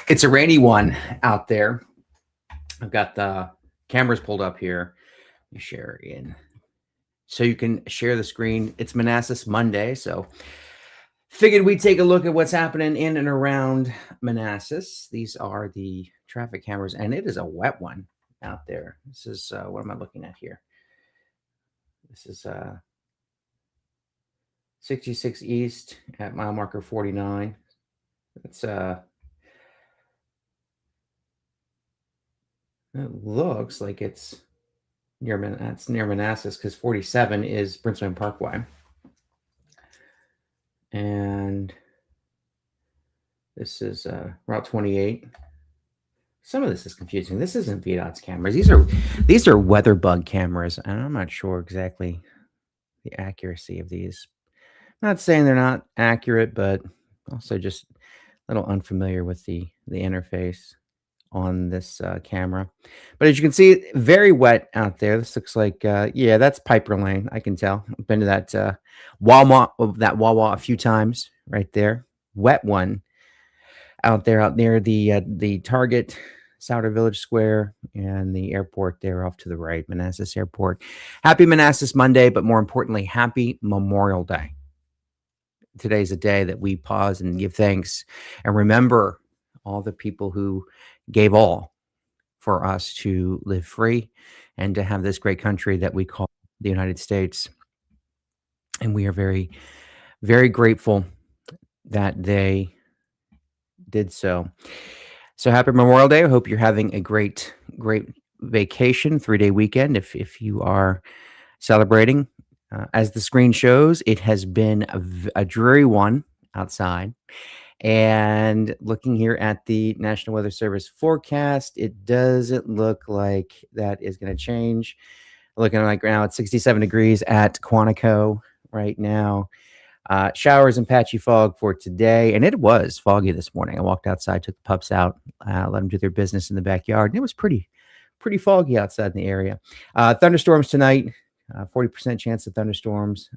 It's a rainy one out there. I've got the cameras pulled up here. Let me share in so you can share the screen. It's Manassas Monday, so figured we'd take a look at what's happening in and around Manassas. These are the traffic cameras, and it is a wet one out there. This is what am I looking at here? This is 66 East at mile marker 49. It's it looks like it's near Manassas because 47 is Princeton Parkway. And this is Route 28. Some of this is confusing. This isn't VDOT's cameras. These are weather bug cameras, and I'm not sure exactly the accuracy of these. I'm not saying they're not accurate, but also just a little unfamiliar with the interface on this camera. But as you can see, very wet out there. This looks like yeah, that's Piper Lane. I can tell. I've been to that Wawa a few times right there. Wet one out there, out near the Target, Souter Village Square, and the airport there off to the right, Manassas Airport. Happy Manassas Monday, but more importantly, happy Memorial Day. Today's a day that we pause and give thanks and remember all the people who gave all for us to live free and to have this great country that we call the United States. And we are very, very grateful that they did so. So happy Memorial Day. I hope you're having a great vacation, 3-day weekend. If you are celebrating, as the screen shows, it has been a dreary one outside. And looking here at the National Weather Service forecast, it doesn't look like that is going to change. Looking like now it's 67 degrees at Quantico right now. Showers and patchy fog for today. And it was foggy this morning. I walked outside, took the pups out, let them do their business in the backyard. And it was pretty foggy outside in the area. Thunderstorms tonight, 40% chance of thunderstorms.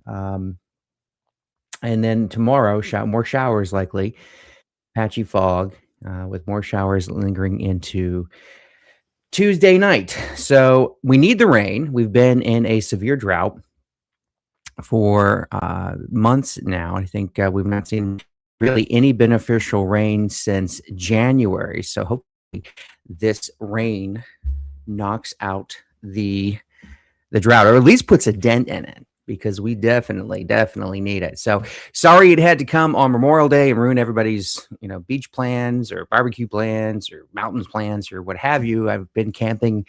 And then tomorrow, more showers likely, patchy fog with more showers lingering into Tuesday night. So we need the rain. We've been in a severe drought for months now. I think we've not seen really any beneficial rain since January. So hopefully this rain knocks out the drought, or at least puts a dent in it, because we definitely need it. So sorry it had to come on Memorial Day and ruin everybody's, beach plans or barbecue plans or mountains plans or what have you. I've been camping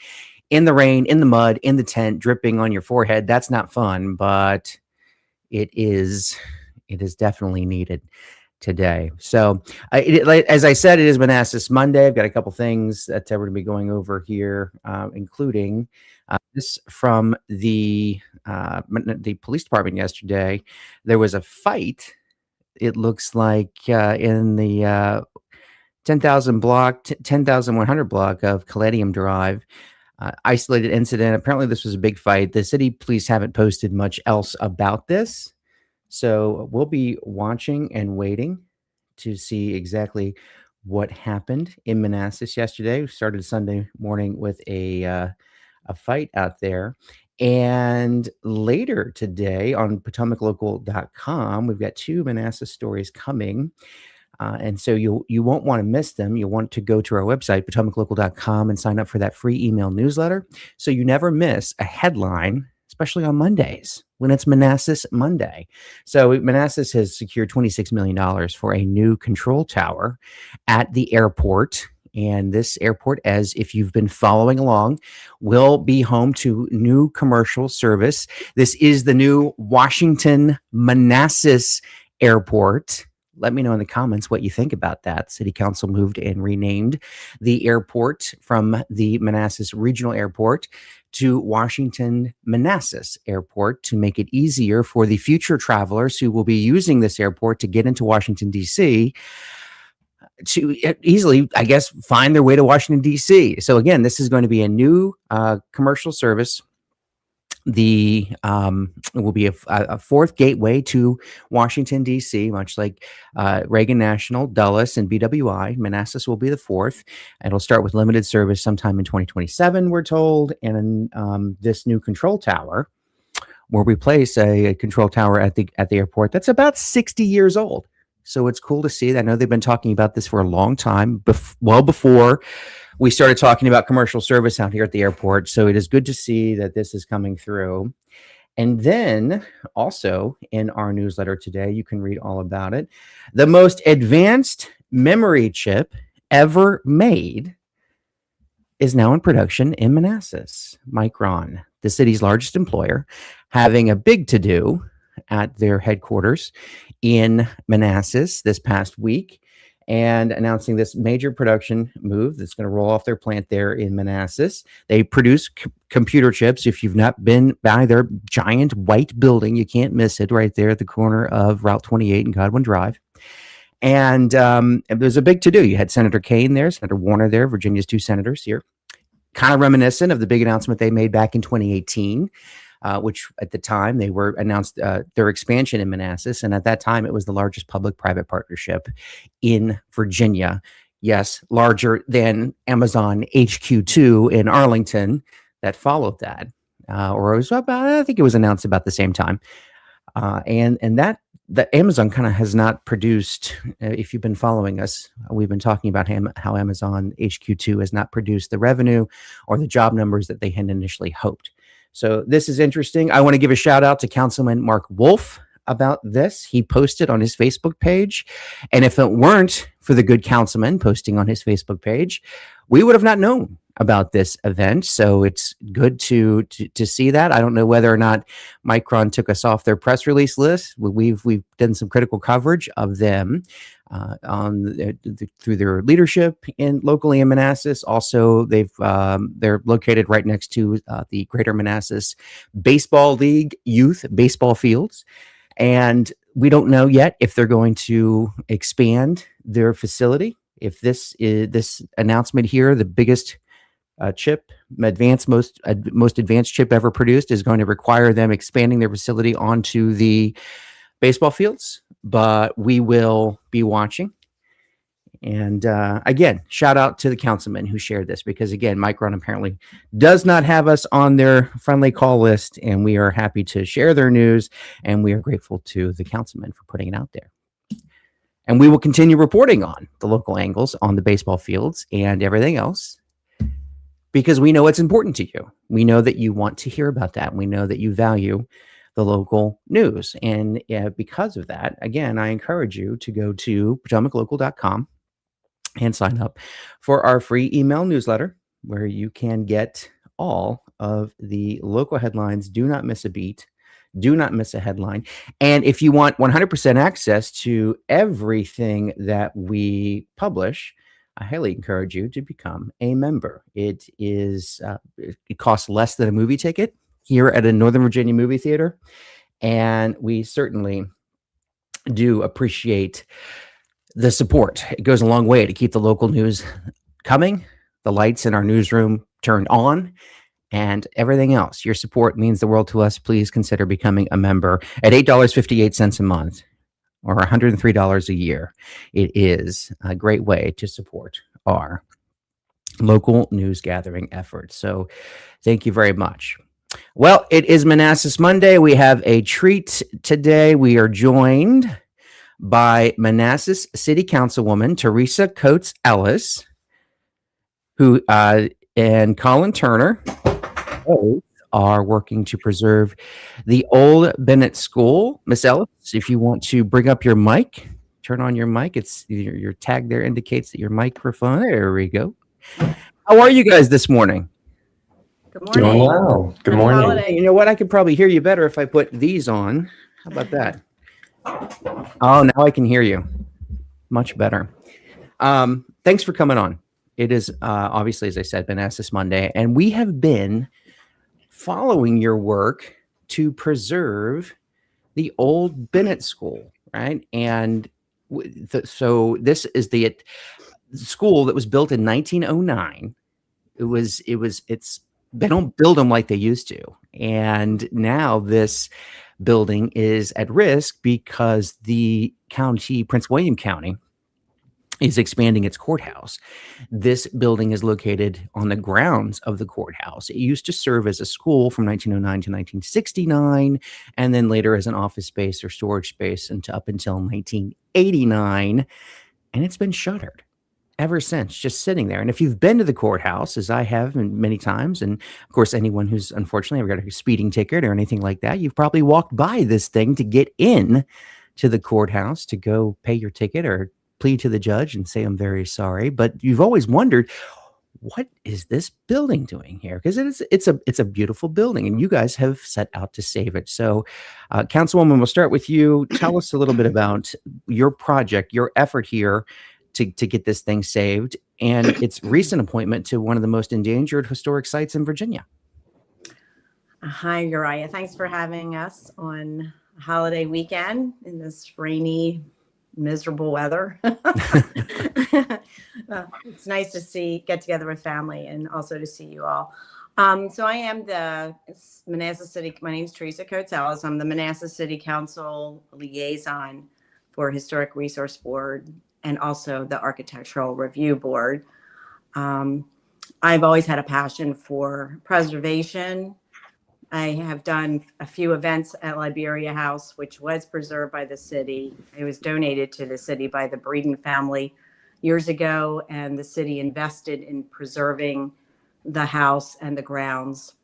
in the rain, in the mud, in the tent, dripping on your forehead. That's not fun, but it is definitely needed today. So as I said, it is Manassas Monday. I've got a couple things that we're going to be going over here, including this from the police department yesterday. There was a fight. It looks like in the 10,100 block of Caladium Drive. Isolated incident. Apparently this was a big fight. The city police haven't posted much else about this. So we'll be watching and waiting to see exactly what happened in Manassas yesterday. We started Sunday morning with a fight out there. And later today on PotomacLocal.com, we've got 2 Manassas stories coming. And so you won't want to miss them. You'll want to go to our website, PotomacLocal.com, and sign up for that free email newsletter so you never miss a headline, especially on Mondays when it's Manassas Monday. So Manassas has secured $26 million for a new control tower at the airport. And this airport, as if you've been following along, will be home to new commercial service. This is the new Washington Manassas Airport. Let me know in the comments what you think about that. City Council moved and renamed the airport from the Manassas Regional Airport to Washington Manassas Airport to make it easier for the future travelers who will be using this airport to get into Washington, D.C., to easily, I guess, find their way to Washington, D.C. So again, this is going to be a new commercial service will be a fourth gateway to Washington, D.C., much like Reagan National, Dulles, and BWI. Manassas will be the fourth. It'll start with limited service sometime in 2027, we're told. And this new control tower will replace a control tower at the airport that's about 60 years old. So it's cool to see. I know they've been talking about this for a long time, well before we started talking about commercial service out here at the airport. So it is good to see that this is coming through. And then also in our newsletter today, you can read all about it. The most advanced memory chip ever made is now in production in Manassas. Micron, the city's largest employer, having a big to-do at their headquarters in Manassas this past week, and announcing this major production move that's going to roll off their plant there in Manassas. They produce computer chips. If you've not been by their giant white building, you can't miss it, right there at the corner of Route 28 and Godwin Drive. And there's a big to-do. You had Senator Kaine there, Senator Warner there, Virginia's two senators here, kind of reminiscent of the big announcement they made back in 2018. Which at the time they were announced their expansion in Manassas. And at that time, it was the largest public-private partnership in Virginia. Yes, larger than Amazon HQ2 in Arlington that followed that. Or it was about, I think it was announced about the same time. And that Amazon kind of has not produced, if you've been following us, we've been talking about how Amazon HQ2 has not produced the revenue or the job numbers that they had initially hoped. So this is interesting. I want to give a shout out to Councilman Mark Wolf about this. He posted on his Facebook page. And if it weren't for the good councilman posting on his Facebook page, we would have not known about this event. So it's good to see that. I don't know whether or not Micron took us off their press release list. We've done some critical coverage of them through their leadership locally in Manassas. Also, they're located right next to the Greater Manassas Baseball League youth baseball fields. And we don't know yet if they're going to expand their facility. If this announcement here, the biggest chip, most advanced chip ever produced, is going to require them expanding their facility onto the baseball fields, but we will be watching. And again, shout out to the councilman who shared this, because again, Micron apparently does not have us on their friendly call list, and we are happy to share their news, and we are grateful to the councilman for putting it out there. And we will continue reporting on the local angles on the baseball fields and everything else, because we know it's important to you. We know that you want to hear about that. We know that you value the local news. And because of that, again, I encourage you to go to potomaclocal.com and sign up for our free email newsletter, where you can get all of the local headlines. Do not miss a beat. Do not miss a headline. And if you want 100% access to everything that we publish, I highly encourage you to become a member. It costs less than a movie ticket here at a Northern Virginia movie theater. And we certainly do appreciate the support. It goes a long way to keep the local news coming, the lights in our newsroom turned on, and everything else. Your support means the world to us. Please consider becoming a member at $8.58 a month or $103 a year. It is a great way to support our local news gathering efforts. So thank you very much. Well, it is Manassas Monday. We have a treat today. We are joined by Manassas City Councilwoman Teresa Coates Ellis, who and Colin Turner both are working to preserve the old Bennett School. Miss Ellis, if you want to bring up your mic, turn on your mic. It's your tag there indicates that your microphone. There we go. How are you guys this morning? Good morning. Doing well. Good morning. Holiday. You know what? I could probably hear you better if I put these on. How about that? Oh, now I can hear you much better. Thanks for coming on. It is obviously, as I said, Manassas Monday, and we have been following your work to preserve the old Bennett School, right? And so this is the school that was built in 1909. It's They don't build them like they used to. And now this building is at risk because the county, Prince William County, is expanding its courthouse. This building is located on the grounds of the courthouse. It used to serve as a school from 1909 to 1969, and then later as an office space or storage space up until 1989. And it's been shuttered ever since, just sitting there. And if you've been to the courthouse, as I have many times, and of course, anyone who's unfortunately ever got a speeding ticket or anything like that, you've probably walked by this thing to get in to the courthouse to go pay your ticket or plead to the judge and say, I'm very sorry. But you've always wondered, what is this building doing here? Because it's a beautiful building, and you guys have set out to save it. So, Councilwoman, we'll start with you. Tell us a little bit about your project, your effort here to get this thing saved, and its recent appointment to one of the most endangered historic sites in Virginia. Hi, Uriah. Thanks for having us on a holiday weekend in this rainy, miserable weather. It's nice to get together with family and also to see you all. So I am the Manassas City. My name is Teresa Coates. I'm the Manassas City Council liaison for Historic Resource Board and also the Architectural Review Board. I've always had a passion for preservation. I have done a few events at Liberia House, which was preserved by the city. It was donated to the city by the Breeden family years ago, and the city invested in preserving the house and the grounds.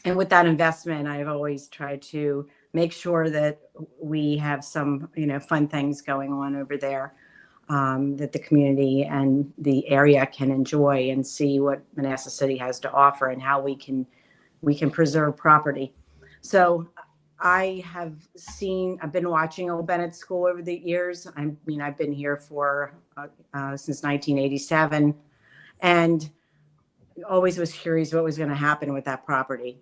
And with that investment, I've always tried to make sure that we have some, fun things going on over there, that the community and the area can enjoy and see what Manassas City has to offer and how we can preserve property. So I've been watching Old Bennett School over the years. I've been here since 1987, and always was curious what was going to happen with that property.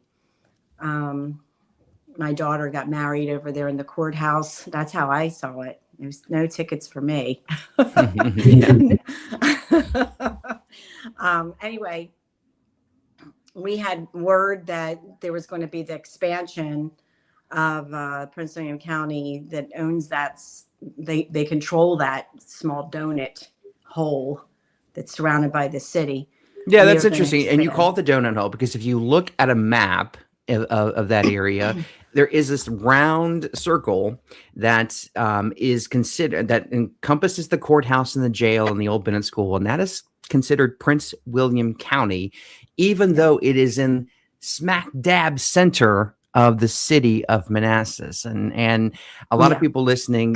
My daughter got married over there in the courthouse. That's how I saw it. There was no tickets for me. Anyway, we had word that there was going to be the expansion of Prince William County that owns that. They control that small donut hole that's surrounded by the city. Yeah, that's interesting. And you call it the donut hole because if you look at a map of that area, there is this round circle that is considered, that encompasses the courthouse and the jail and the Old Bennett School, and that is considered Prince William County, even though it is in smack dab center of the city of Manassas. And a lot of people listening,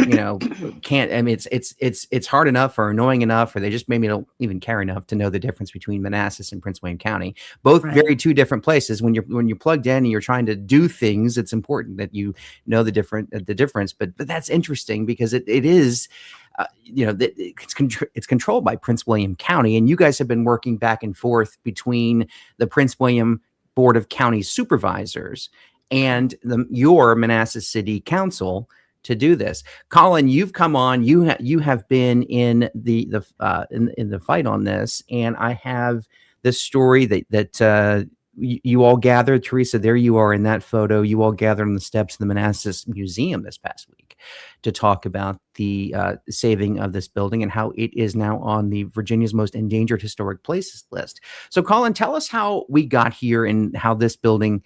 can't, it's hard enough or annoying enough, or they just maybe don't even care enough to know the difference between Manassas and Prince William County, both very two different places. When you're plugged in and you're trying to do things, it's important that you know the difference. But that's interesting because it is, it's controlled by Prince William County, and you guys have been working back and forth between the Prince William Board of County Supervisors and your Manassas City Council to do this. Colin, you've come on. You have been in the fight on this, and I have this story that you all gathered. Teresa, there you are in that photo. You all gathered on the steps of the Manassas Museum this past week to talk about the saving of this building and how it is now on the Virginia's most endangered historic places list. So, Colin, tell us how we got here and how this building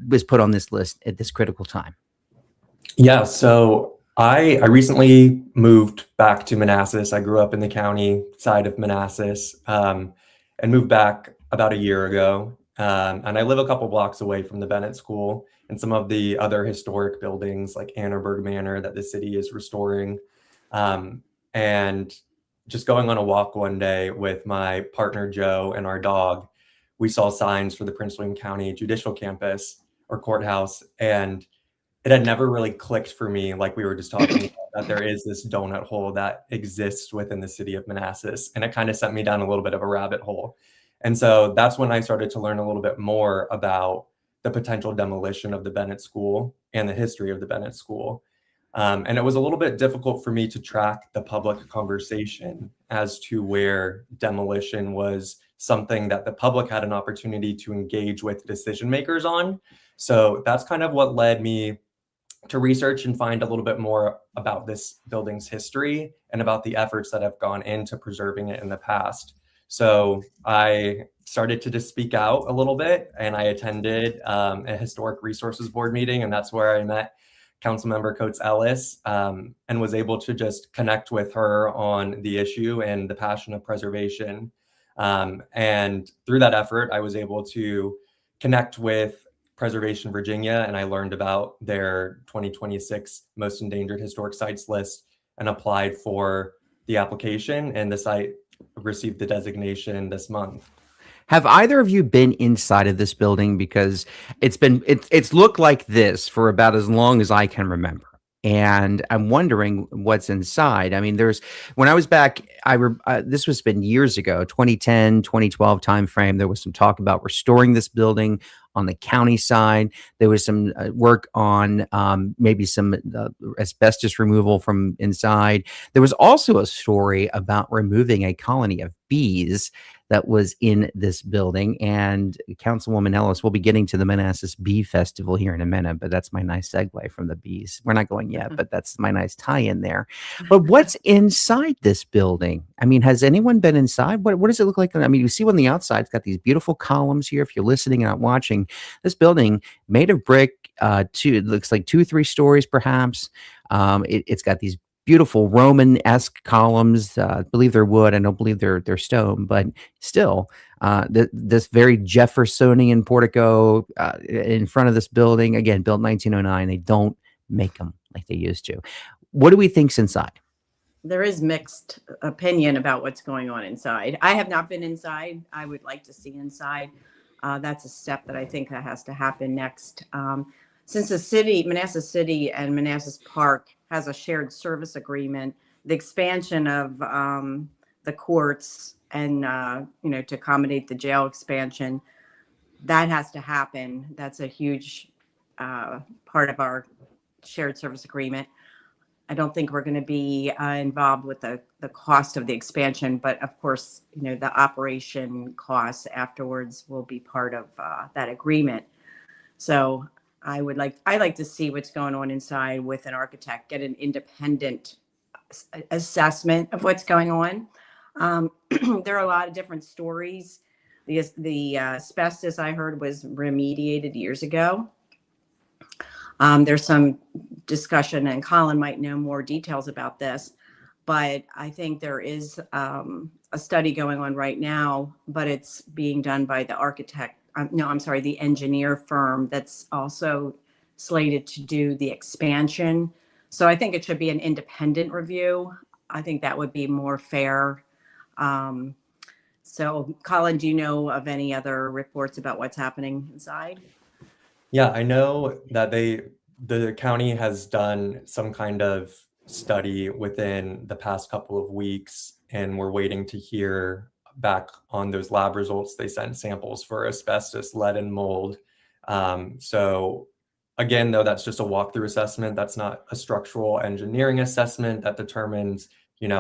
was put on this list at this critical time. Yeah, so I recently moved back to Manassas. I grew up in the county side of Manassas and moved back about a year ago. And I live a couple blocks away from the Bennett School and some of the other historic buildings like Annenberg Manor that the city is restoring. And just going on a walk one day with my partner, Joe, and our dog, we saw signs for the Prince William County Judicial Campus or courthouse. And it had never really clicked for me, like we were just talking about, that there is this donut hole that exists within the city of Manassas. And it kind of sent me down a little bit of a rabbit hole. And so that's when I started to learn a little bit more about the potential demolition of the Bennett School and the history of the Bennett School. And it was a little bit difficult for me to track the public conversation as to where demolition was something that the public had an opportunity to engage with decision makers on. So that's kind of what led me to research and find a little bit more about this building's history and about the efforts that have gone into preserving it in the past. So I started to just speak out a little bit, and I attended a historic resources board meeting, and that's where I met Councilmember Coates Ellis, and was able to just connect with her on the issue and the passion of preservation. And through that effort, I was able to connect with Preservation Virginia, and I learned about their 2026 Most Endangered Historic Sites list and applied for the application, and the site received the designation this month. Have either of you been inside of this building? Because it's looked like this for about as long as I can remember. And I'm wondering what's inside. I mean, when I was back, this was been years ago, 2010, 2012 timeframe. There was some talk about restoring this building on the county side. There was some work on maybe some asbestos removal from inside. There was also a story about removing a colony of bees that was in this building. And Councilwoman Ellis will be getting to the Manassas Bee Festival here in a minute, but that's my nice segue from the bees. We're not going yet, but that's my nice tie-in there. But what's inside this building? I mean, has anyone been inside? What does it look like? I mean, you see on the outside, it's got these beautiful columns here. If you're listening and not watching, this building made of brick, it looks like 2-3 stories perhaps. It's got these beautiful Romanesque columns. I believe they're wood. I don't believe they're stone, but still, this very Jeffersonian portico in front of this building. Again, built 1909. They don't make them like they used to. What do we think's inside? There is mixed opinion about what's going on inside. I have not been inside. I would like to see inside. That's a step that I think that has to happen next. Since the city, Manassas City and Manassas Park has a shared service agreement, the expansion of the courts and, to accommodate the jail expansion, that has to happen. That's a huge part of our shared service agreement. I don't think we're going to be involved with the cost of the expansion, but of course, the operation costs afterwards will be part of that agreement. So I like to see what's going on inside with an architect, get an independent assessment of what's going on. There are a lot of different stories. The asbestos I heard was remediated years ago. There's some discussion, and Colin might know more details about this, but I think there is a study going on right now, but it's being done by the the engineer firm that's also slated to do the expansion. So I think it should be an independent review. I think that would be more fair. So Colin, do you know of any other reports about what's happening inside? Yeah, I know that the county has done some kind of study within the past couple of weeks, and we're waiting to hear back on those lab results. They sent samples for asbestos, lead, and mold. So again, though, that's just a walkthrough assessment. That's not a structural engineering assessment that determines,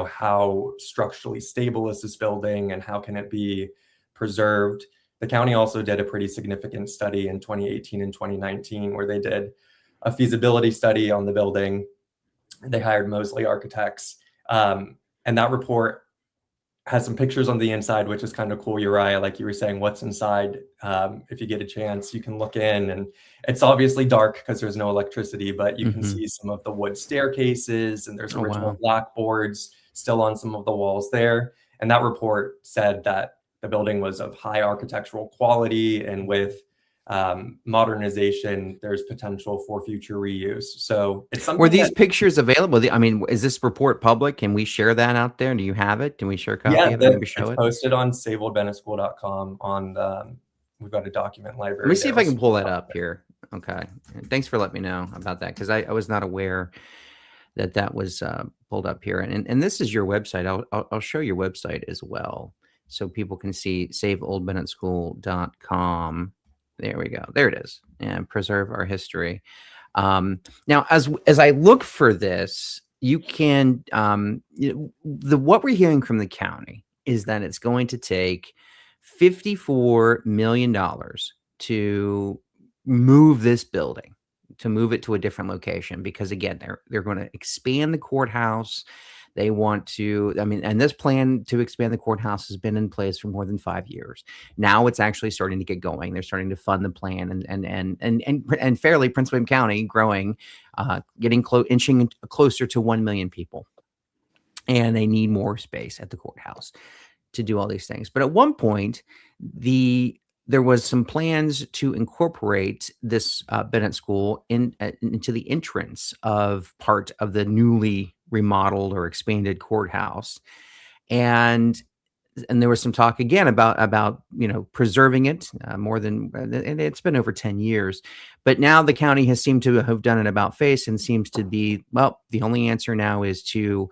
how structurally stable is this building and how can it be preserved. The county also did a pretty significant study in 2018 and 2019 where they did a feasibility study on the building. They hired Mosley Architects, and that report has some pictures on the inside, which is kind of cool. Uriah, like you were saying, what's inside? If you get a chance, you can look in, and it's obviously dark because there's no electricity, but you can see some of the wood staircases, and there's original blackboards still on some of the walls there. And that report said that the building was of high architectural quality, and with modernization, there's potential for future reuse. So it's something. Were these pictures available? I mean, is this report public? Can we share that out there? Do you have it? Can we share a copy of it? It's posted on saveoldbennettschool.com on we've got a document library. Let me see if I can pull that up here. Okay. Thanks for letting me know about that, because I was not aware that was pulled up here. And this is your website. I'll show your website as well, so people can see saveoldbennettschool.com. There we go. There it is. And preserve our history. Now, as I look for this, you can what we're hearing from the county is that it's going to take $54 million to move this building, to move it to a different location, because again, they're going to expand the courthouse. They want to, I mean, and this plan to expand the courthouse has been in place for more than 5 years. Now it's actually starting to get going. They're starting to fund the plan, and fairly Prince William County growing, getting inching closer to 1 million people. And they need more space at the courthouse to do all these things. But at one point, there was some plans to incorporate this Bennett School into the entrance of part of the newly remodeled or expanded courthouse, and there was some talk again about preserving it more than, and it's been over 10 years, but now the county has seemed to have done an about face and seems to be, well, the only answer now is to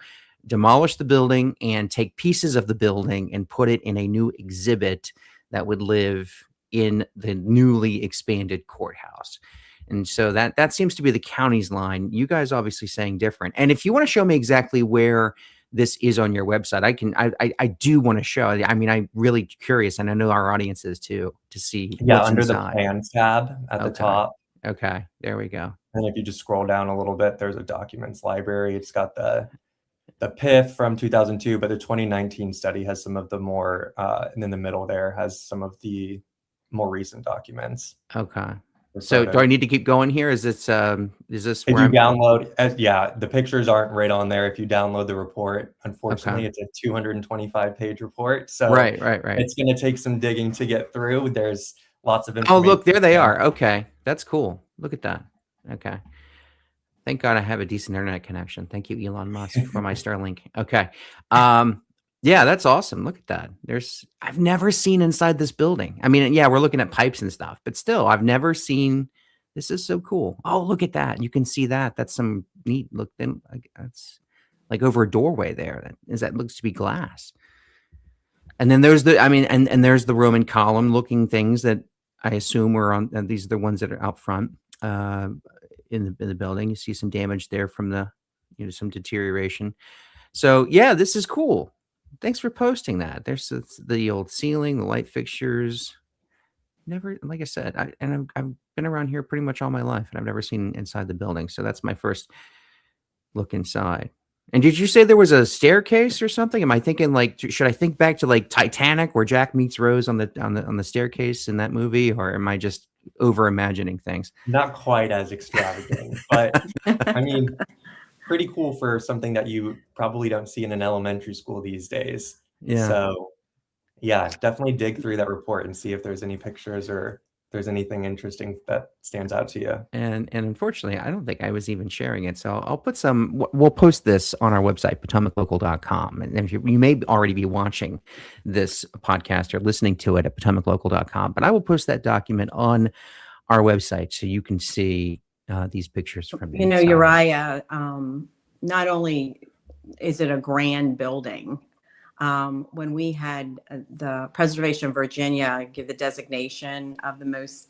demolish the building and take pieces of the building and put it in a new exhibit that would live in the newly expanded courthouse. And so that seems to be the county's line. You guys obviously saying different. And if you want to show me exactly where this is on your website, I do want to show. I mean, I'm really curious, and I know our audience is too, to see what's under inside. the plans tab at the top. Okay, there we go. And if you just scroll down a little bit, there's a documents library. It's got the PIF from 2002, but the 2019 study has some of the more, and in the middle there has some of the more recent documents. Okay. So do I need to keep going here? Is this where if you download? Yeah, the pictures aren't right on there. If you download the report, unfortunately, It's a 225-page report. So right. It's going to take some digging to get through. There's lots of information. Oh, look, there they are. Okay, that's cool. Look at that. Okay. Thank God I have a decent internet connection. Thank you, Elon Musk, for my Starlink. Okay. Yeah, that's awesome. Look at that. I've never seen inside this building. I mean, yeah, we're looking at pipes and stuff, but still, I've never seen. This is so cool. Oh, look at that. You can see that. That's some neat look. Then that's like over a doorway there. That looks to be glass. And then there's and there's the Roman column looking things that I assume were on. And these are the ones that are out front in the building. You see some damage there from some deterioration. So yeah, this is cool. Thanks for posting that. There's the old ceiling, the light fixtures. Never, like I said, I've been around here pretty much all my life, and I've never seen inside the building. So that's my first look inside. And did you say there was a staircase or something? Am I thinking should I think back to like Titanic, where Jack meets Rose on the staircase in that movie, or am I just over imagining things? Not quite as extravagant, but I mean, pretty cool for something that you probably don't see in an elementary school these days. Yeah. So yeah, definitely dig through that report and see if there's any pictures or if there's anything interesting that stands out to you. And unfortunately, I don't think I was even sharing it. So I'll put we'll post this on our website, potomaclocal.com. And if you may already be watching this podcast or listening to it at potomaclocal.com, but I will post that document on our website so you can see these pictures from the inside. Uriah, not only is it a grand building, when we had the Preservation of Virginia give the designation of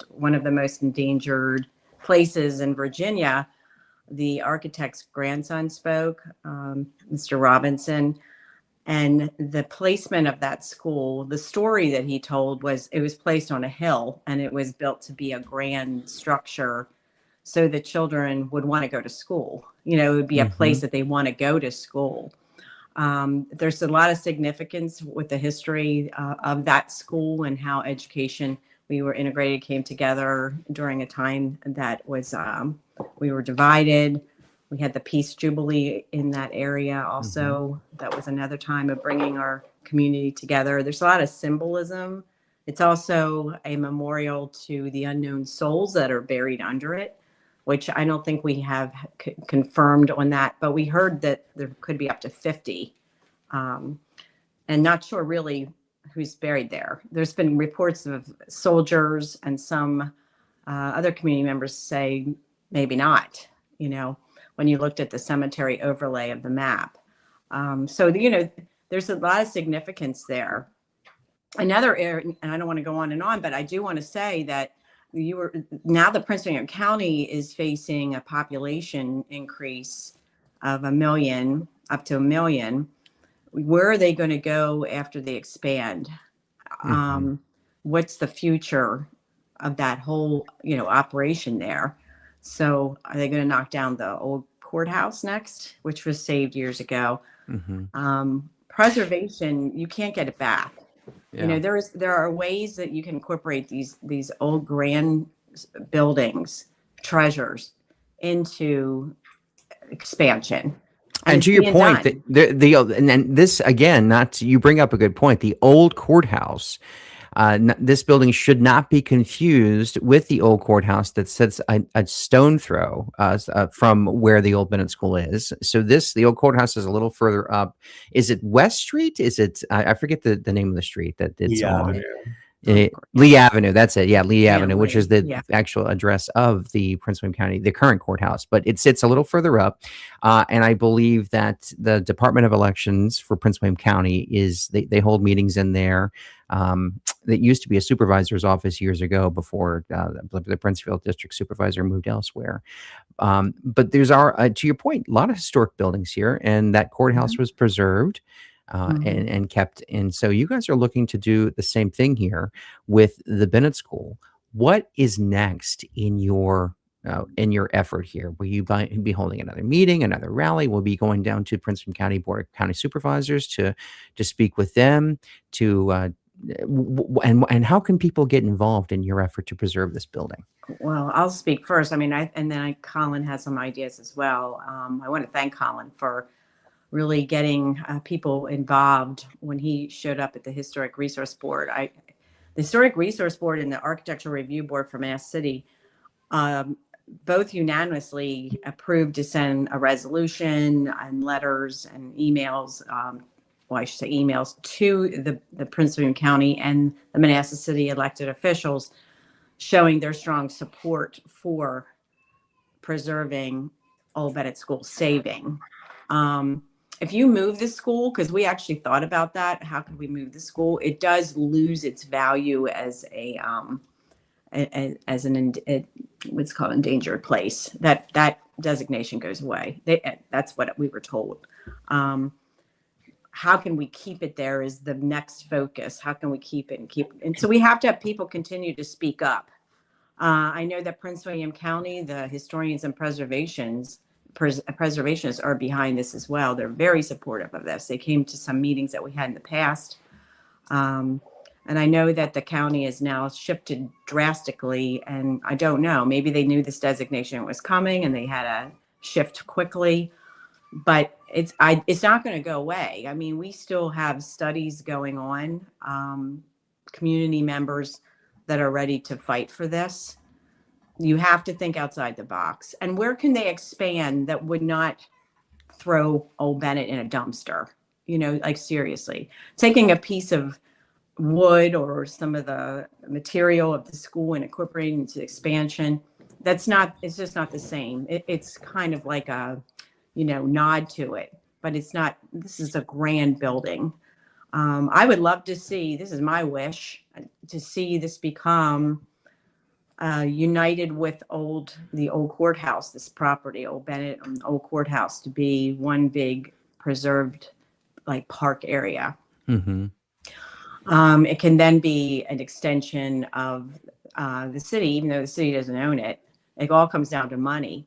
one of the most endangered places in Virginia, the architect's grandson spoke, Mr. Robinson, and the placement of that school, the story that he told was it was placed on a hill and it was built to be a grand structure so the children would want to go to school. It would be a place that they want to go to school. There's a lot of significance with the history of that school and how education, we were integrated, came together during a time that was, we were divided. We had the Peace Jubilee in that area also. That was another time of bringing our community together. There's a lot of symbolism. It's also a memorial to the unknown souls that are buried under it, which I don't think we have confirmed on that, but we heard that there could be up to 50, and not sure really who's buried there. There's been reports of soldiers, and some other community members say maybe not, when you looked at the cemetery overlay of the map. So, there's a lot of significance there. Another area, and I don't want to go on and on, but I do want to say that now the Prince William County is facing a population increase of 1 million, up to 1 million. Where are they going to go after they expand? What's the future of that whole, operation there? So are they going to knock down the old courthouse next, which was saved years ago? Preservation, you can't get it back. Yeah. There are ways that you can incorporate these old grand buildings, treasures, into expansion. And it's to your being point, done. and then this again, you bring up a good point. The old courthouse, this building should not be confused with the old courthouse that sits a stone throw from where the old Bennett School is. So the old courthouse is a little further up. Is it West Street? Is it? I forget the name of the street that it's on. Lee Avenue. That's it. Yeah, Lee Avenue, which is the actual address of the Prince William County, the current courthouse. But it sits a little further up, and I believe that the Department of Elections for Prince William County they hold meetings in there. That used to be a supervisor's office years ago before the Princeville district supervisor moved elsewhere. But there's to your point, a lot of historic buildings here, and that courthouse was preserved. And kept. And so you guys are looking to do the same thing here with the Bennett School. What is next in your effort here? Will you be holding another meeting, another rally? Will be going down to Prince William County Board of County Supervisors to speak with them and how can people get involved in your effort to preserve this building? Well, I'll speak first. I mean, Colin has some ideas as well. I want to thank Colin for really getting people involved when he showed up at the Historic Resource Board. The Historic Resource Board and the Architectural Review Board for Mass City both unanimously approved to send a resolution and letters and emails, I should say emails, to the Prince William County and the Manassas City elected officials showing their strong support for preserving Old Bennett School, saving. If you move the school, because we actually thought about that, how could we move the school? It does lose its value as what's called endangered place. That designation goes away. That's what we were told. How can we keep it there is the next focus. How can we keep it? And so we have to have people continue to speak up. I know that Prince William County, the historians and preservationists are behind this as well. They're very supportive of this. They came to some meetings that we had in the past. And I know that the county has now shifted drastically, and I don't know, maybe they knew this designation was coming and they had to shift quickly, but it's not going to go away. I mean, we still have studies going on, community members that are ready to fight for this. You have to think outside the box. And where can they expand that would not throw Old Bennett in a dumpster? Like seriously, taking a piece of wood or some of the material of the school and incorporating into expansion, it's just not the same. It's kind of like a, nod to it, but it's not. This is a grand building. I would love to see, this is my wish, to see this become united with the old courthouse, this property, Old Bennett and Old Courthouse, to be one big preserved like park area. It can then be an extension of the city, even though the city doesn't own it. It all comes down to money,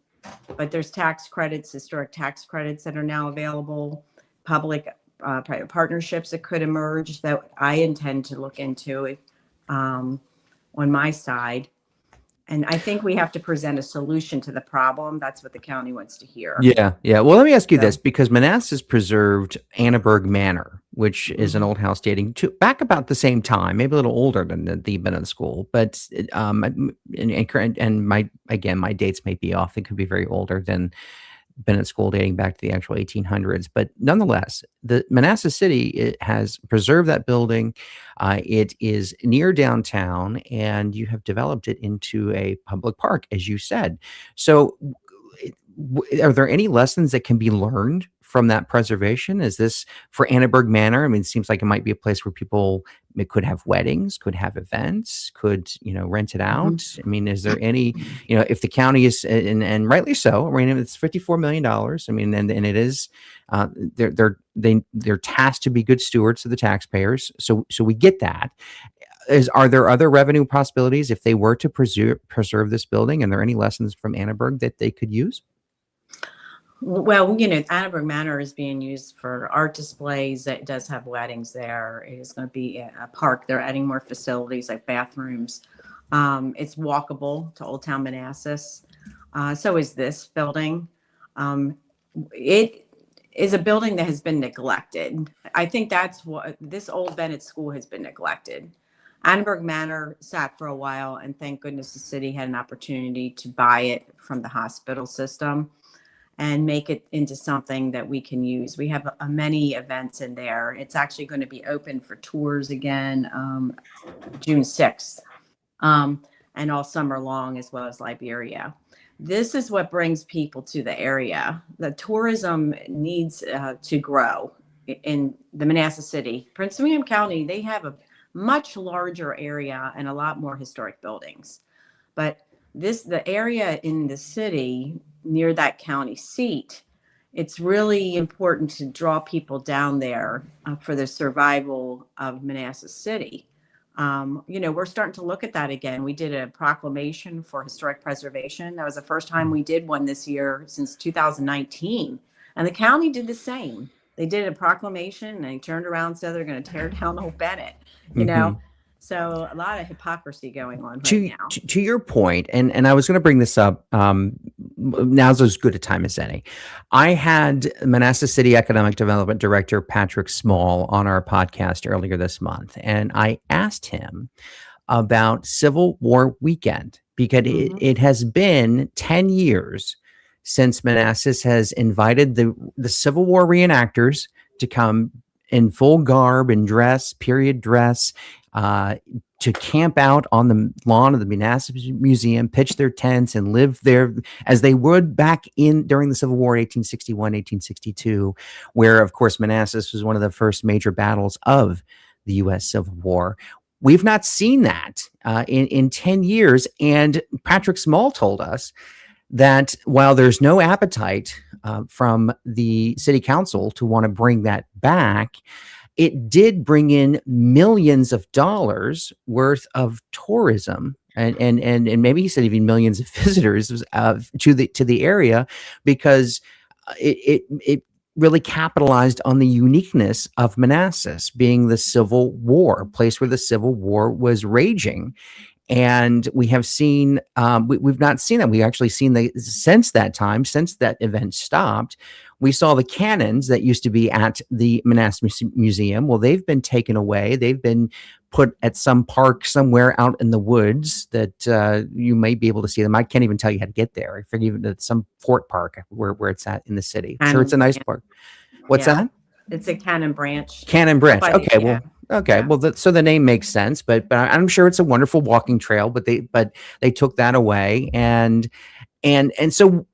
but there's tax credits, historic tax credits that are now available, public-private partnerships that could emerge that I intend to look into on my side. And I think we have to present a solution to the problem. That's what the county wants to hear. Yeah. Well, let me ask you this, because Manassas preserved Annaberg Manor, which is an old house dating to back about the same time, maybe a little older than the Bennett School. But and my dates may be off. It could be very older than Bennett School, dating back to the actual 1800s. But nonetheless, the Manassas City has preserved that building. It is near downtown, and you have developed it into a public park, as you said. So are there any lessons that can be learned from that preservation? Is this for Annenberg Manor? I mean, it seems like it might be a place where people could have weddings, could have events, could, rent it out. I mean, is there any, if the county is, and rightly so, I mean, it's $54 million. I mean, and it is, they're tasked to be good stewards of the taxpayers. So we get that. Are there other revenue possibilities if they were to preserve this building? And are there any lessons from Annenberg that they could use? Well, Annenberg Manor is being used for art displays. It does have weddings there. It is going to be a park. They're adding more facilities like bathrooms. It's walkable to Old Town Manassas. So is this building. It is a building that has been neglected. I think that's what this Old Bennett School has been neglected. Annenberg Manor sat for a while, and thank goodness the city had an opportunity to buy it from the hospital system and make it into something that we can use. We have many events in there. It's actually going to be open for tours again June 6th and all summer long, as well as Liberia. This is what brings people to the area. The tourism needs to grow in the Manassas City. Prince William County, they have a much larger area and a lot more historic buildings. But the area in the city near that county seat, it's really important to draw people down there for the survival of Manassas City. We're starting to look at that again. We did a proclamation for historic preservation. That was the first time we did one this year since 2019. And the county did the same. They did a proclamation and they turned around and said they're going to tear down Old Bennett, So a lot of hypocrisy going on right now. To your point, and I was going to bring this up, now's as good a time as any. I had Manassas City Economic Development Director Patrick Small on our podcast earlier this month, and I asked him about Civil War weekend, because it has been 10 years since Manassas has invited the Civil War reenactors to come in full garb and dress, period dress, to camp out on the lawn of the Manassas Museum, pitch their tents, and live there as they would back during the Civil War, 1861, 1862, where, of course, Manassas was one of the first major battles of the U.S. Civil War. We've not seen that in 10 years, and Patrick Small told us that while there's no appetite from the city council to want to bring that back, it did bring in millions of dollars worth of tourism, and maybe he said even millions of visitors to the area, because it really capitalized on the uniqueness of Manassas being the Civil War, a place where the Civil War was raging. And we have seen, we've not seen that. We've actually seen since that time, since that event stopped, we saw the cannons that used to be at the Manassas Museum. Well, they've been taken away. They've been put at some park somewhere out in the woods that you may be able to see them. I can't even tell you how to get there. I forget even at some fort park where it's at in the city. Sure, it's a nice park. What's that? It's a Cannon Branch. Cannon Branch. Okay, well. Okay, well, so the name makes sense, but I'm sure it's a wonderful walking trail. But they took that away, and so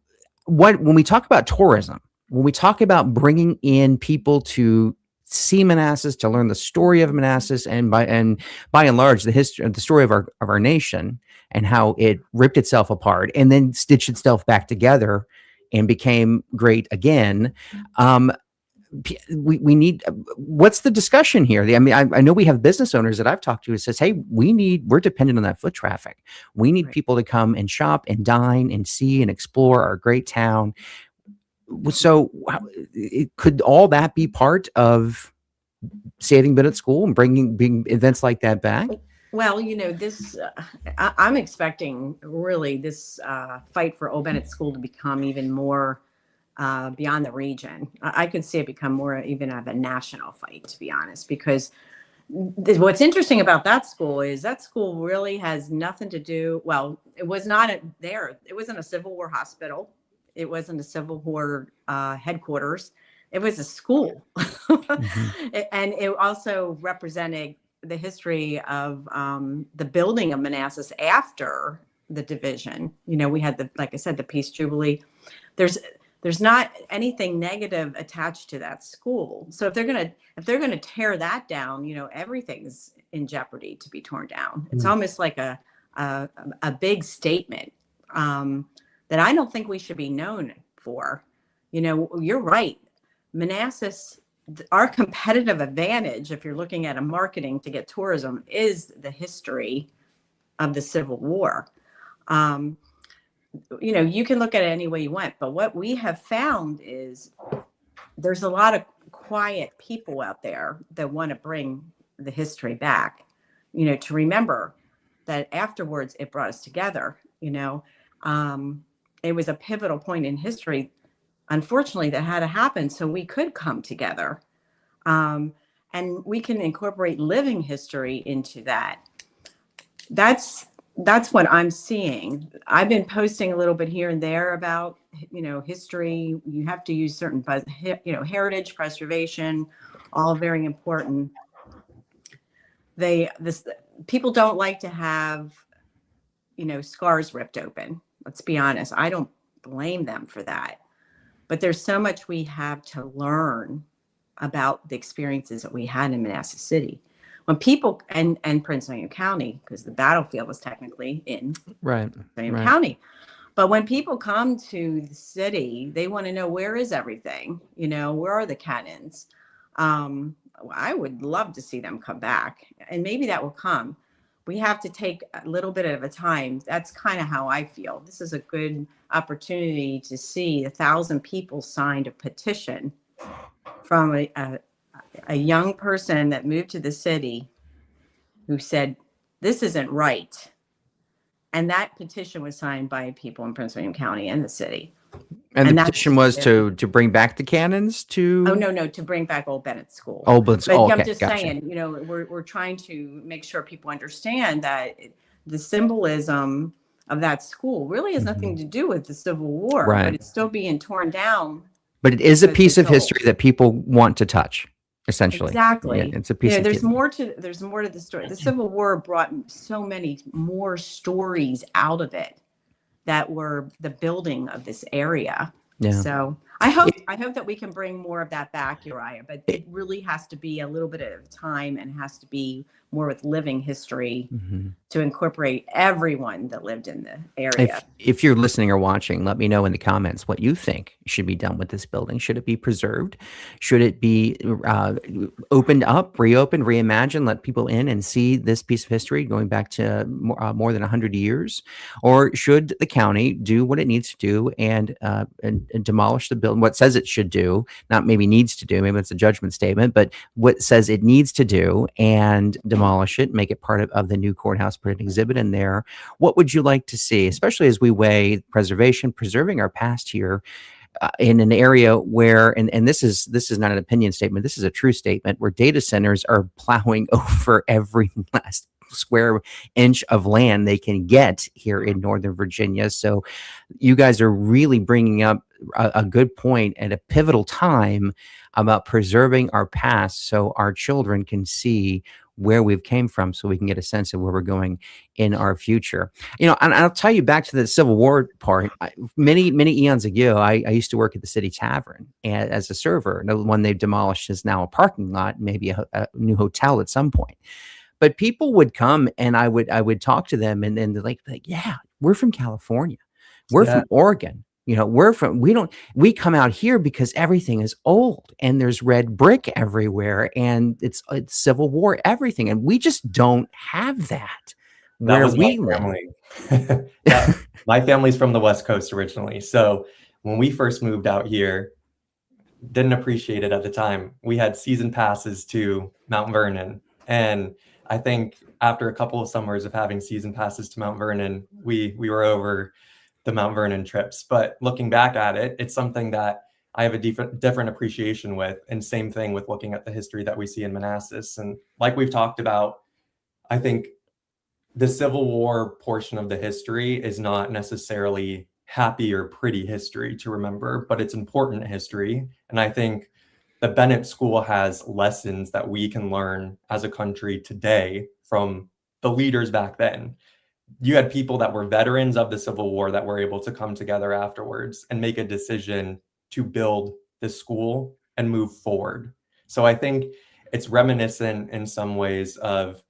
when we talk about tourism, when we talk about bringing in people to see Manassas, to learn the story of Manassas, and by and large the story of our nation and how it ripped itself apart and then stitched itself back together and became great again. We need, what's the discussion here? I mean, I know we have business owners that I've talked to who says, hey, we're dependent on that foot traffic. We need people to come and shop and dine and see and explore our great town. So could all that be part of Saving Bennett School and bringing events like that back? Well, this, I'm expecting really this fight for Old Bennett School to become even more beyond the region. I could see it become more even of a national fight, to be honest, because what's interesting about that school is that school really has nothing to do. Well, it was not there. It wasn't a Civil War hospital. It wasn't a Civil War headquarters. It was a school. And it also represented the history of the building of Manassas after the division. We had like I said, the Peace Jubilee. there's not anything negative attached to that school. So if they're gonna tear that down, everything's in jeopardy to be torn down. It's almost like a big statement that I don't think we should be known for. You're right. Manassas, our competitive advantage, if you're looking at a marketing to get tourism, is the history of the Civil War. You can look at it any way you want, but what we have found is there's a lot of quiet people out there that want to bring the history back, to remember that afterwards it brought us together. It was a pivotal point in history, unfortunately, that had to happen so we could come together. And we can incorporate living history into that. That's what I'm seeing. I've been posting a little bit here and there about, history. You have to use certain, heritage preservation, all very important. People don't like to have, scars ripped open. Let's be honest. I don't blame them for that. But there's so much we have to learn about the experiences that we had in Manassas City. When people and Prince William County, because the battlefield was technically in Prince William County. But when people come to the city, they want to know, where is everything? Where are the cannons? I would love to see them come back, and maybe that will come. We have to take a little bit at a time. That's kind of how I feel. This is a good opportunity to see 1,000 people signed a petition from a young person that moved to the city who said, this isn't right. And that petition was signed by people in Prince William County and the city. And the petition was to bring back the cannons to... Oh, no, to bring back Old Bennett School. But I'm just saying, we're trying to make sure people understand that the symbolism of that school really has nothing to do with the Civil War, but it's still being torn down. But it is a piece of history that people want to touch, essentially. Exactly. Yeah, it's a piece of there's more to the story. The Civil War brought so many more stories out of it that were the building of this area. Yeah. So I hope that we can bring more of that back, Uriah, but it really has to be a little bit at a time and has to be more with living history to incorporate everyone that lived in the area. If you're listening or watching, let me know in the comments what you think should be done with this building. Should it be preserved? Should it be opened up, reopened, reimagined, let people in and see this piece of history going back to more than 100 years? Or should the county do what it needs to do and demolish the building, what says it should do, not maybe needs to do, maybe it's a judgment statement, but what says it needs to do, and demolish it, make it part of the new courthouse, put an exhibit in there? What would you like to see, especially as we weigh preserving our past here in an area where, and this is not an opinion statement, this is a true statement, where data centers are plowing over every last square inch of land they can get here in Northern Virginia. So you guys are really bringing up a good point at a pivotal time about preserving our past so our children can see where we've came from, so we can get a sense of where we're going in our future. And I'll tell you, back to the Civil War part, many eons ago, I used to work at the City Tavern as a server. The one they've demolished is now a parking lot, maybe a new hotel at some point. But people would come and I would talk to them, and then they're like, yeah, we're from California. We're from Oregon. We come out here because everything is old and there's red brick everywhere and it's Civil War, everything. And we just don't have that where we live. Yeah, my family's from the West Coast originally. So when we first moved out here, didn't appreciate it at the time. We had season passes to Mount Vernon. And I think after a couple of summers of having season passes to Mount Vernon, we were over the Mount Vernon trips. But looking back at it, it's something that I have a different appreciation with. And same thing with looking at the history that we see in Manassas. And like we've talked about, I think the Civil War portion of the history is not necessarily happy or pretty history to remember, but it's important history. And I think the Bennett School has lessons that we can learn as a country today from the leaders back then. You had people that were veterans of the Civil War that were able to come together afterwards and make a decision to build this school and move forward. So I think it's reminiscent in some ways of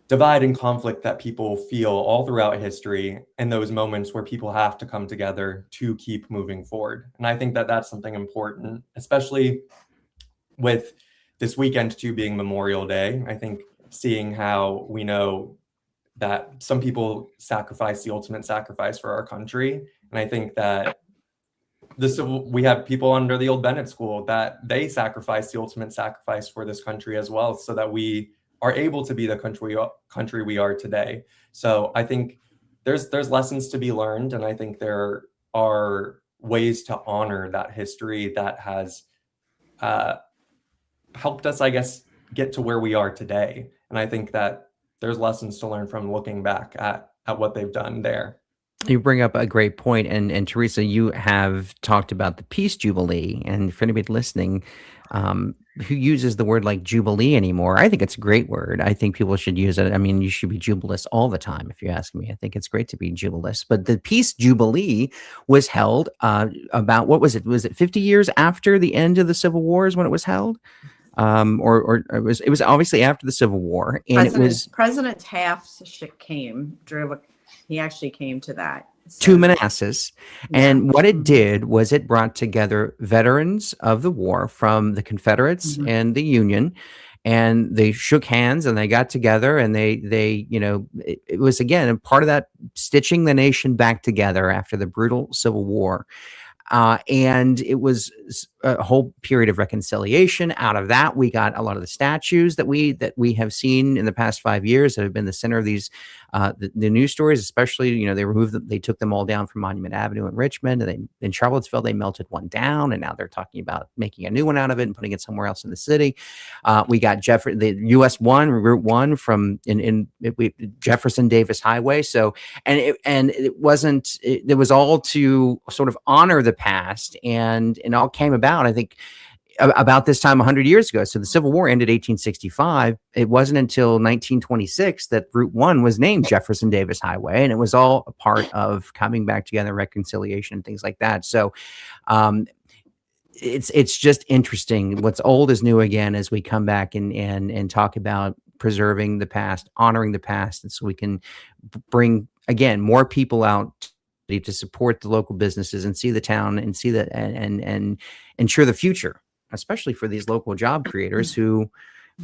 divide and conflict that people feel all throughout history, and those moments where people have to come together to keep moving forward. And I think that that's something important, especially with this weekend too being Memorial Day. I think seeing how we know that some people sacrifice the ultimate sacrifice for our country. And I think that we have people under the old Bennett School that they sacrifice the ultimate sacrifice for this country as well, so that we are able to be the country we are today. So I think there's lessons to be learned, and I think there are ways to honor that history that has helped us, I guess, get to where we are today. And I think that there's lessons to learn from looking back at what they've done there. You bring up a great point, and Teresa, you have talked about the Peace Jubilee, and for anybody listening who uses the word like Jubilee anymore, I think it's a great word. I think people should use it. I mean, you should be jubilous all the time, if you ask me. I think it's great to be jubilous. But the Peace Jubilee was held about, what was it? Was it 50 years after the end of the Civil War is when it was held? Or it was obviously after the Civil War, and President Taft he actually came to that. To Manassas. And what it did was it brought together veterans of the war from the Confederates and the Union, and they shook hands and they got together, and they it was, again, a part of that stitching the nation back together after the brutal Civil War. And it was a whole period of reconciliation. Out of that, we got a lot of the statues that we have seen in the past 5 years that have been the center of these the news stories. Especially, they took them all down from Monument Avenue in Richmond, and in Charlottesville they melted one down, and now they're talking about making a new one out of it and putting it somewhere else in the city. We got the US 1 Route 1 from Jefferson Davis Highway. So it was all to sort of honor the past, and it all came about, I think, about this time 100 years ago. So the Civil War ended 1865. It wasn't until 1926 that Route 1 was named Jefferson Davis Highway, and it was all a part of coming back together, reconciliation, and things like that. So it's just interesting. What's old is new again as we come back and talk about preserving the past, honoring the past, and so we can bring, again, more people out to support the local businesses and see the town and see that and ensure the future, especially for these local job creators who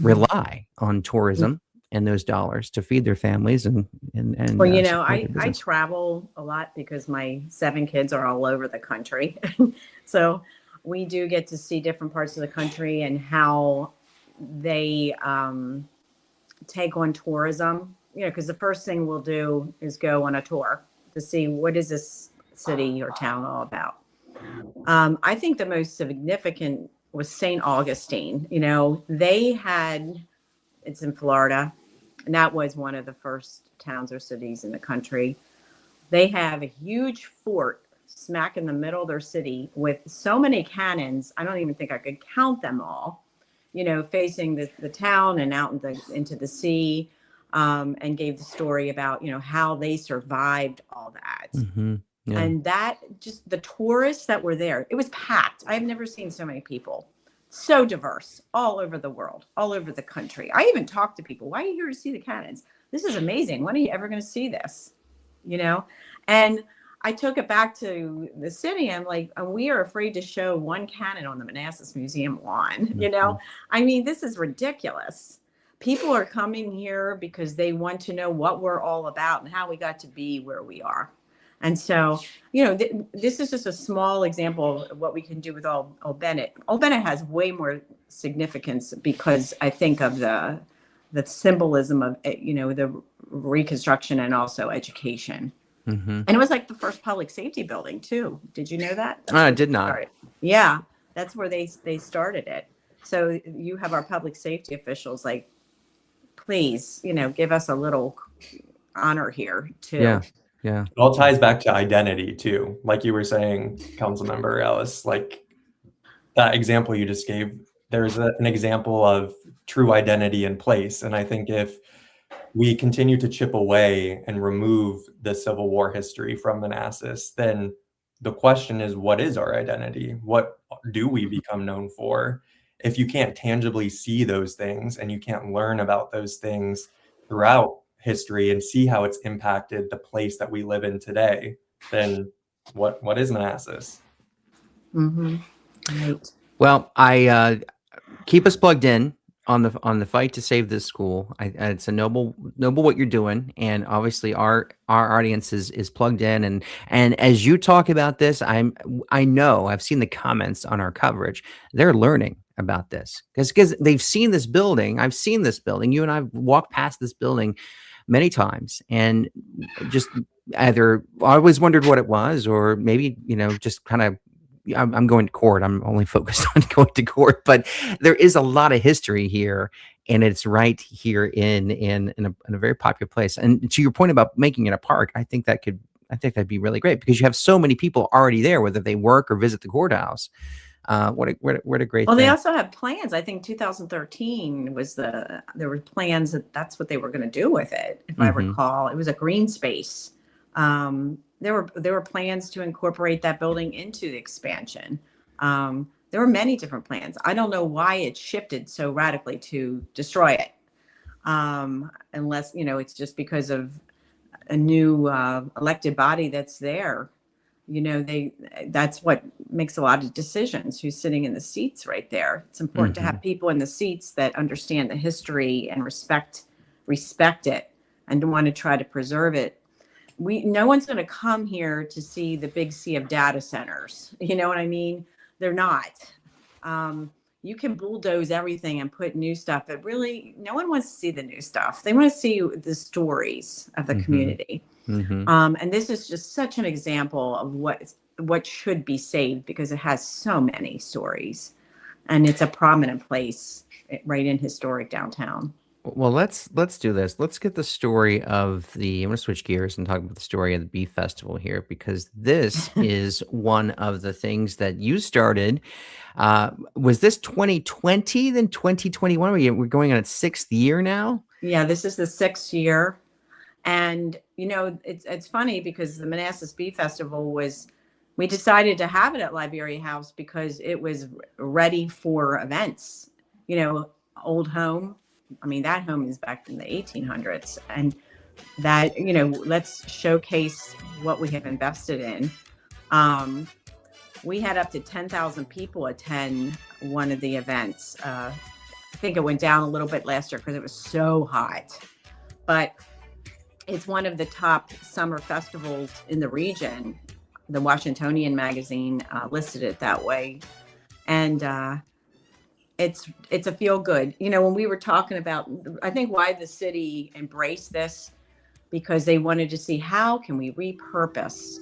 rely on tourism and those dollars to feed their families and well, I travel a lot because my 7 kids are all over the country. So we do get to see different parts of the country and how they take on tourism, because the first thing we'll do is go on a tour to see what is this city or town all about. I think the most significant was St. Augustine. It's in Florida, and that was one of the first towns or cities in the country. They have a huge fort smack in the middle of their city with so many cannons, I don't even think I could count them all, facing the town and out into the sea. And gave the story about, how they survived all that. Yeah. And that, just the tourists that were there, it was packed. I've never seen so many people, so diverse, all over the world, all over the country. I even talked to people, why are you here to see the cannons? This is amazing. When are you ever going to see this? And I took it back to the city. I'm like, we are afraid to show one cannon on the Manassas Museum lawn. I mean, this is ridiculous. People are coming here because they want to know what we're all about and how we got to be where we are. And so, this is just a small example of what we can do with Old Bennett. Old Bennett has way more significance because I think of the symbolism of, the reconstruction and also education. And it was like the first public safety building too. Did you know that? I did not. Yeah, that's where they started it. So you have our public safety officials like, please, give us a little honor here too. Yeah. It all ties back to identity too. Like you were saying, Councilmember Ellis, like that example you just gave, there's an example of true identity in place. And I think if we continue to chip away and remove the Civil War history from Manassas, then the question is, what is our identity? What do we become known for? If you can't tangibly see those things and you can't learn about those things throughout history and see how it's impacted the place that we live in today, then what is Manassas? Mm-hmm. Right. Well, I keep us plugged in on the fight to save this school. It's a noble what you're doing, and obviously our audience is plugged in. And as you talk about this, I know I've seen the comments on our coverage. They're learning about this because they've seen this building. I've seen this building. You and I've walked past this building many times, and just either I always wondered what it was, or maybe just kind of. I'm going to court. I'm only focused on going to court, but there is a lot of history here, and it's right here in a very popular place. And to your point about making it a park, I think that'd be really great because you have so many people already there, whether they work or visit the courthouse. What a great Well, thing. they also have plans. I think 2013 was there were plans that's what they were going to do with it. If I recall, it was a green space. There were plans to incorporate that building into the expansion. There were many different plans. I don't know why it shifted so radically to destroy it, unless it's just because of a new elected body that's there. That's what makes a lot of decisions. Who's sitting in the seats right there? It's important to have people in the seats that understand the history and respect it, and want to try to preserve it. No one's going to come here to see the big sea of data centers. You know what I mean? They're not. You can bulldoze everything and put new stuff, but really no one wants to see the new stuff. They want to see the stories of the community. And this is just such an example of what should be saved because it has so many stories, and it's a prominent place right in historic downtown. Well, let's do this. Let's get the story of I'm going to switch gears and talk about the story of the Beef Festival here, because this is one of the things that you started. Was this 2020, then 2021? We're going on its 6th year now? Yeah, this is the 6th year. And, it's funny because the Manassas Beef Festival we decided to have it at Liberia House because it was ready for events, old home. I mean, that home is back in the 1800s, and that, let's showcase what we have invested in. We had up to 10,000 people attend one of the events. I think it went down a little bit last year because it was so hot, but it's one of the top summer festivals in the region. The Washingtonian magazine listed it that way. And, it's a feel good. When we were talking about, I think why the city embraced this, because they wanted to see how can we repurpose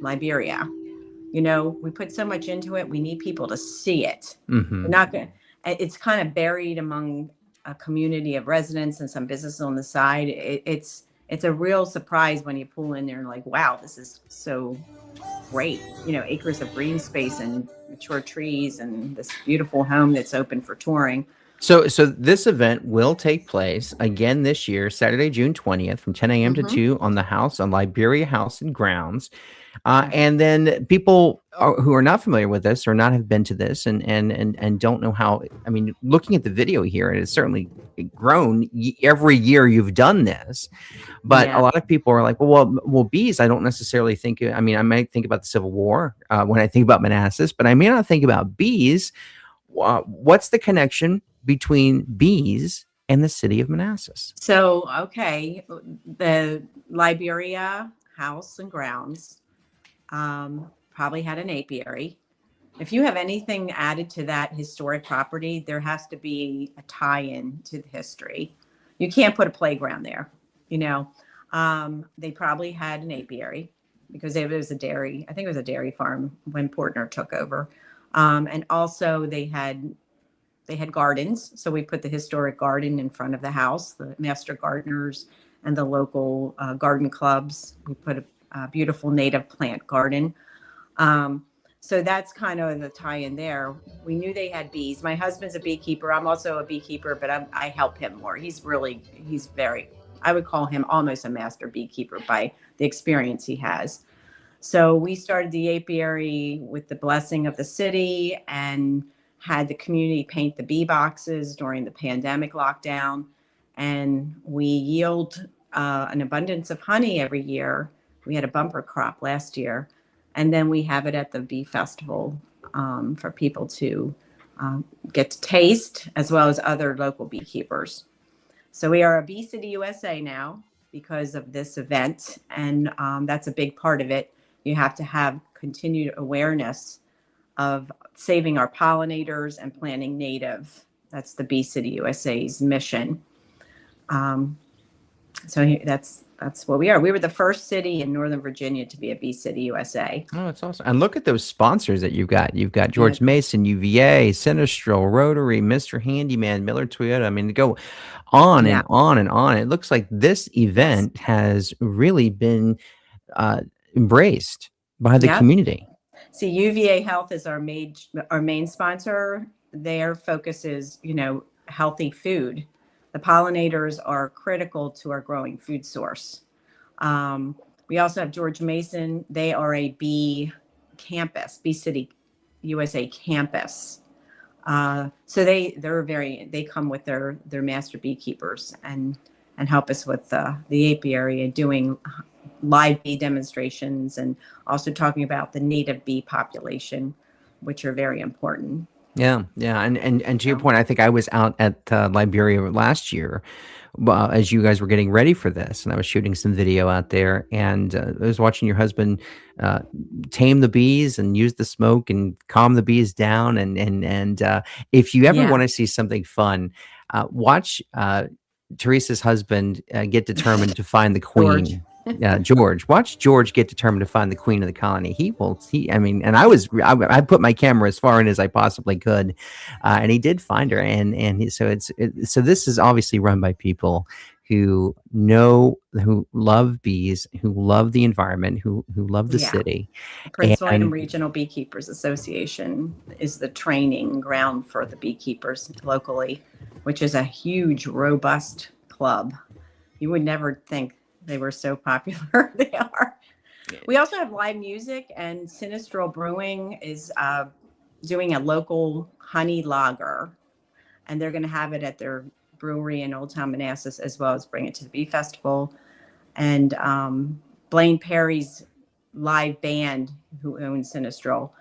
Liberia. We put so much into it. We need people to see it. We're not going. It's kind of buried among a community of residents and some businesses on the side. It's a real surprise when you pull in there and like, wow, this is so great. Acres of green space and mature trees and this beautiful home that's open for touring. So this event will take place again this year, Saturday, June 20th, from 10 a.m. to 2 on Liberia House and grounds. And then people who are not familiar with this or not have been to this and don't know how, I mean, looking at the video here, it has certainly grown every year you've done this. But a lot of people are like, well, bees, I don't necessarily think, I might think about the Civil War when I think about Manassas, but I may not think about bees. What's the connection between bees and the city of Manassas? So, okay, the Liberia House and grounds probably had an apiary. If you have anything added to that historic property, there has to be a tie-in to the history. You can't put a playground there. They probably had an apiary because it was a dairy. I think it was a dairy farm when Portner took over. And also they had gardens. So we put the historic garden in front of the house, the master gardeners and the local garden clubs. We put a beautiful native plant garden. So that's kind of the tie-in there. We knew they had bees. My husband's a beekeeper. I'm also a beekeeper, but I help him more. He's very, I would call him almost a master beekeeper by the experience he has. So we started the apiary with the blessing of the city and had the community paint the bee boxes during the pandemic lockdown. And we yield an abundance of honey every year. We had a bumper crop last year. And then we have it at the bee festival for people to get to taste, as well as other local beekeepers. So we are a Bee City USA now because of this event. And that's a big part of it. You have to have continued awareness of saving our pollinators and planting native. That's the Bee City USA's mission. So that's what we are. We were the first city in Northern Virginia to be a Bee City USA. Oh, that's awesome. And look at those sponsors that you've got. You've got George Mason, UVA, Sinistral, Rotary, Mr. Handyman, Miller Toyota. I mean, to go on and on and on. It looks like this event has really been embraced by the community. See, UVA Health is our main sponsor. Their focus is, healthy food. The pollinators are critical to our growing food source. We also have George Mason. They are a bee campus, Bee City USA campus. So they come with their master beekeepers and help us with the apiary and doing live bee demonstrations and also talking about the native bee population, which are very important. Yeah. And to your point, I think I was out at Liberia last year as you guys were getting ready for this, and I was shooting some video out there, and I was watching your husband tame the bees and use the smoke and calm the bees down. And if you ever want to see something fun, watch Teresa's husband get determined to find the queen. George. Watch George get determined to find the queen of the colony. I put my camera as far in as I possibly could, and he did find her. So this is obviously run by people who love bees, who love the environment, who love the city. Prince William Regional Beekeepers Association is the training ground for the beekeepers locally, which is a huge, robust club. You would never think they were so popular. They are. We also have live music, and Sinistral Brewing is doing a local honey lager, and they're going to have it at their brewery in Old Town Manassas, as well as bring it to the Bee Festival. And Blaine Perry's live band, who owns Sinistral,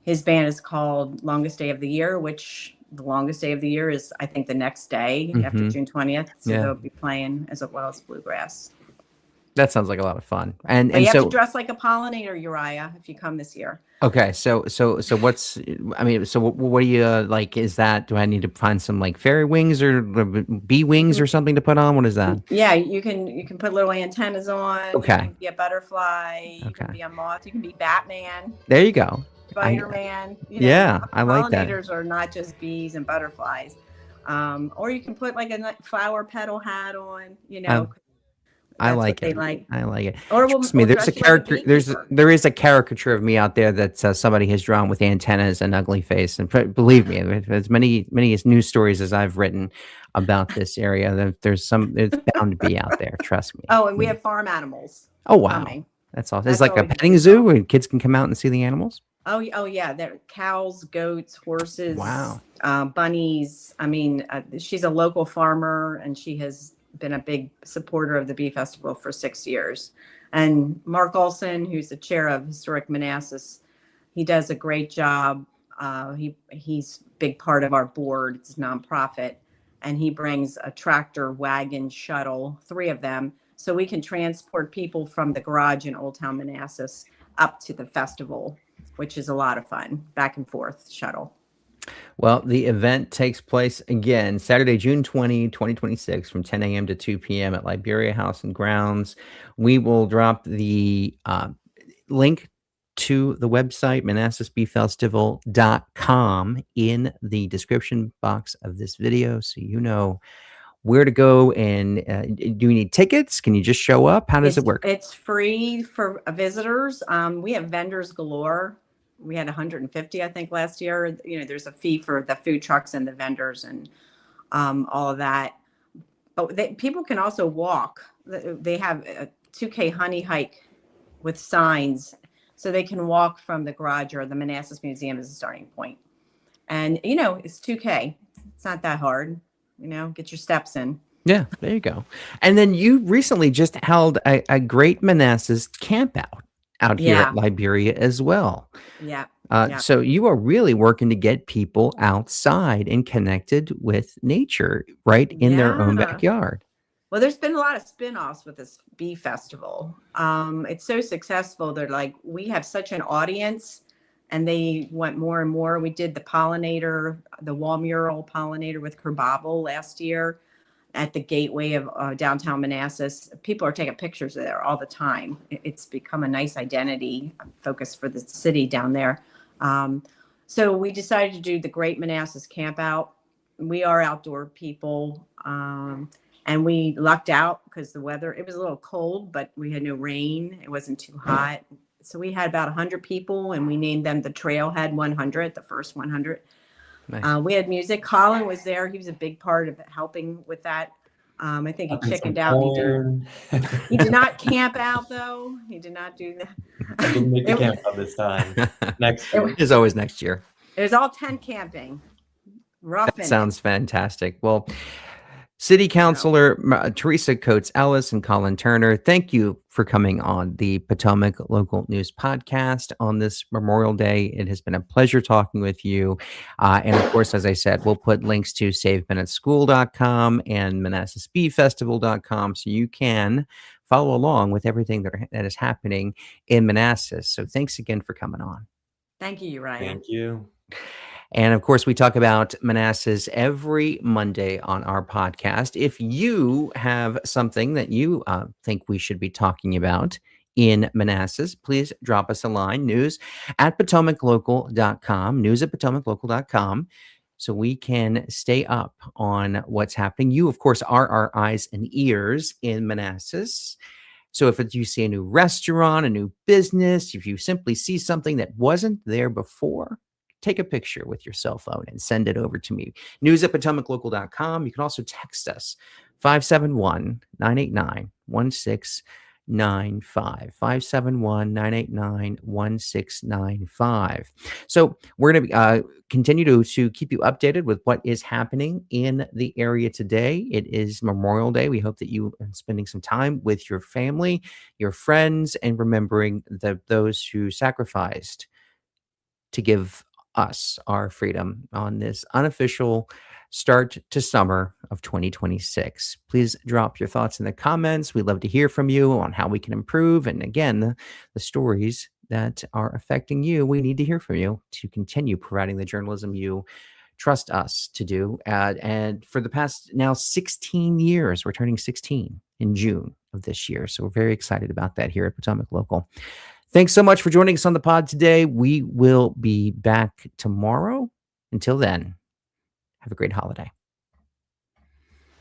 his band is called Longest Day of the Year, which the longest day of the year is, I think, the next day after June 20th. So they'll be playing as well as bluegrass. That sounds like a lot of fun. But you have to dress like a pollinator, Uriah, if you come this year. Okay, so what do you like? Is that, do I need to find some like fairy wings or bee wings or something to put on? What is that? Yeah, you can put little antennas on. Okay. You can be a butterfly. You can be a moth. You can be Batman. There you go. Spider-Man. I like that. Pollinators are not just bees and butterflies. Or you can put like a flower petal hat on. I like it. I like it. Or Trust me, there's a character. There is a caricature of me out there that somebody has drawn with antennas and ugly face. And believe me, as many news stories as I've written about this area, it's bound to be out there. Trust me. Oh, and we have farm animals. Oh wow, that's awesome. It's like a petting zoo where kids can come out and see the animals. Oh yeah, there are cows, goats, horses. Wow. Bunnies. I mean, she's a local farmer, and she has been a big supporter of the Bee Festival for 6 years. And Mark Olson, who's the chair of Historic Manassas, he does a great job. He's a big part of our board. It's a nonprofit. And he brings a tractor, wagon, shuttle, 3 of them, so we can transport people from the garage in Old Town Manassas up to the festival, which is a lot of fun, back and forth shuttle. Well, the event takes place again Saturday, June 20, 2026, from 10 a.m. to 2 p.m. at Liberia House and Grounds. We will drop the link to the website, ManassasBeeFestival.com, in the description box of this video, so you know where to go. And do you need tickets? Can you just show up? How does it work? It's free for visitors. We have vendors galore. We had 150, I think, last year. There's a fee for the food trucks and the vendors and all of that. But people can also walk. They have a 2K honey hike with signs, so they can walk from the garage or the Manassas Museum as a starting point. And, you know, it's 2K. It's not that hard. You know, get your steps in. Yeah, there you go. And then you recently just held a great Manassas camp out here Yeah. at Liberia as well. Yeah. Yeah. So you are really working to get people outside and connected with nature right in their own Yeah. backyard. Well, there's been a lot of spin-offs with this bee festival. It's so successful. They're like, we have such an audience, and they want more and more. We did the pollinator, the wall mural pollinator with Kerbabble last year at the gateway of downtown Manassas. People are taking pictures there all the time. It's become a nice identity focus for the city down there. So we decided to do the Great Manassas Camp Out. We are outdoor people. And we lucked out because the weather, it was a little cold, but we had no rain. It wasn't too hot. So we had about 100 people, and we named them the Trailhead 100, the first 100. Nice. We had music. Colin was there. He was a big part of helping with that. I think he chickened out. He did not camp out, though. He did not do that. I didn't make the camp out this time. Next year. It's always next year. It was all tent camping. Rough. That sounds fantastic. Well, City Councilor Teresa Coates Ellis and Colin Turner, thank you for coming on the Potomac Local News Podcast on this Memorial Day. It has been a pleasure talking with you. And of course, as I said, we'll put links to SaveBennettSchool.com and ManassasBeeFestival.com so you can follow along with everything that is happening in Manassas. So thanks again for coming on. Thank you, Ryan. Thank you. And of course, we talk about Manassas every Monday on our podcast. If you have something that you think we should be talking about in Manassas, please drop us a line, news@potomaclocal.com, news@potomaclocal.com, so we can stay up on what's happening. You, of course, are our eyes and ears in Manassas. So if you see a new restaurant, a new business, if you simply see something that wasn't there before, take a picture with your cell phone and send it over to me. News@potomaclocal.com. You can also text us 571-989-1695. 571-989-1695. So we're going to continue to keep you updated with what is happening in the area today. It is Memorial Day. We hope that you are spending some time with your family, your friends, and remembering those who sacrificed to give us our freedom on this unofficial start to summer of 2026. Please drop your thoughts in the comments. We'd love to hear from you on how we can improve. And again, the stories that are affecting you, we need to hear from you to continue providing the journalism you trust us to do. And for the past now 16 years, we're turning 16 in June of this year. So we're very excited about that here at Potomac Local. Thanks so much for joining us on the pod today. We will be back tomorrow. Until then, have a great holiday.